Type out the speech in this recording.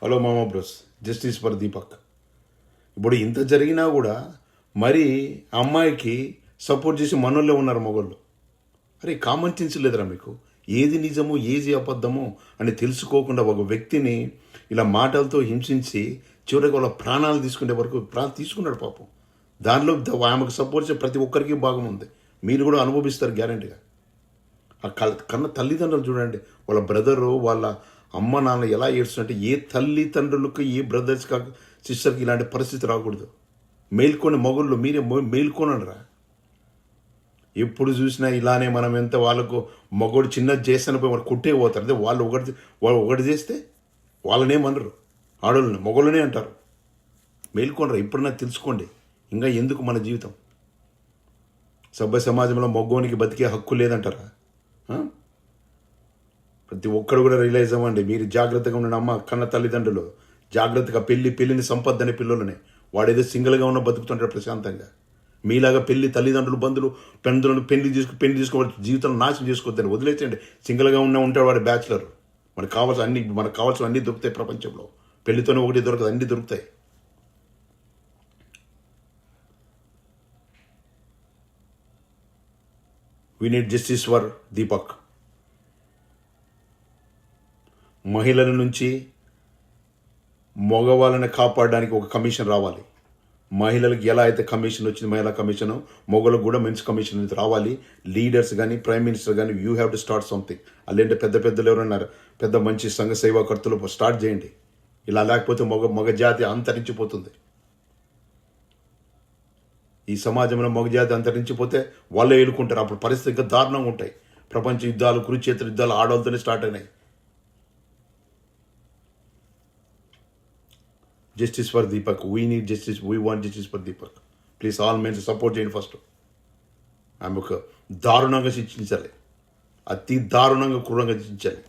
Hello మామా bros, justice for Deepak. ఇప్పుడు ఇంత జరిగినా కూడా మరి అమ్మాయికి సపోర్ట్ చేసి మనోళ్ళే ఉన్నారు మగోళ్ళు. అరే కామన్ సెన్స్ లేదురా మీకు? ఏది నిజము ఏది అబద్ధము అని తెలుసుకోకుండా ఒక వ్యక్తిని ఇలా మాటలతో హింసించి చివరికి వాళ్ళ ప్రాణాలు తీసుకునే వరకు తీసుకున్నాడు పాపం. దానిలో ఆమెకు సపోర్ట్ చేసే ప్రతి ఒక్కరికి భాగం ఉంది. మీరు కూడా అనుభవిస్తారు గ్యారంటీగా. ఆ కన్న తల్లిదండ్రులు చూడండి, వాళ్ళ బ్రదరు వాళ్ళ అమ్మ నాన్న ఎలా ఏడుస్తుంటే ఏ తల్లిదండ్రులకు ఏ బ్రదర్స్ సిస్టర్కి ఇలాంటి పరిస్థితి రాకూడదు. మేల్కొని మగుళ్ళు మీరే మేల్కొనరా. ఎప్పుడు చూసినా ఇలానే మనం ఎంత వాళ్ళకు మగోడు చిన్నది చేస్తాను పోయి వాళ్ళు కొట్టే పోతారు. అదే వాళ్ళు ఒకటి చేస్తే వాళ్ళనేమనరు, ఆడోళ్ళని మగోళ్ళనే అంటారు. మేల్కొనరా, ఇప్పుడన్నా తెలుసుకోండి. ఇంకా ఎందుకు మన జీవితం? సభ్య సమాజంలో మగోనికి బతికే హక్కు లేదంటారా? ప్రతి ఒక్కరు కూడా రియలైజ్ అవ్వండి. మీరు జాగ్రత్తగా ఉన్న అమ్మ కన్న తల్లిదండ్రులు జాగ్రత్తగా పెళ్లిని సంపదని పిల్లలని వాడేదో సింగిల్గా ఉన్న బతుకుతుంటాడు ప్రశాంతంగా. మీలాగా తల్లిదండ్రులు బంధువులు పెళ్లి చేసుకోవాలి జీవితం నాశనం చేసుకోవద్దని వదిలేసేయండి. సింగిల్గా ఉంటాడు వాడు బ్యాచులర్. మనకు కావాల్సిన అన్నీ దొరుకుతాయి ప్రపంచంలో. పెళ్లితోనే ఒకటి దొరకదు, అన్నీ దొరుకుతాయి. We need justice for Deepak. మహిళల నుంచి మగవాళ్ళని కాపాడడానికి ఒక కమిషన్ రావాలి. మహిళలకు ఎలా అయితే కమిషన్ వచ్చింది మహిళా కమిషన్, మొగలకు కూడా మెన్స్ కమిషన్ రావాలి. లీడర్స్ కానీ ప్రైమ్ మినిస్టర్ కానీ you have to start something. అలాంటి పెద్దలు ఎవరన్నారు, పెద్ద మంచి సంఘ సేవాకర్తలు స్టార్ట్ చేయండి. ఇలా లేకపోతే మగ జాతి అంతరించిపోతుంది. ఈ సమాజంలో మగ జాతి అంతరించిపోతే వాళ్ళే ఎలుకుంటారు. అప్పుడు పరిస్థితి ఇంకా దారుణంగా ఉంటాయి. ప్రపంచ యుద్ధాలు, కురుక్షేత్ర యుద్ధాలు ఆడవాళ్ళతోనే స్టార్ట్ అయినాయి. Justice for Deepak. We need justice, we want justice for Deepak. Please all mens support చేయండి. ఫస్ట్ ఆమె ఒక దారుణంగా శిక్షించాలి, అతి దారుణంగా క్రూరంగా శిక్షించాలి.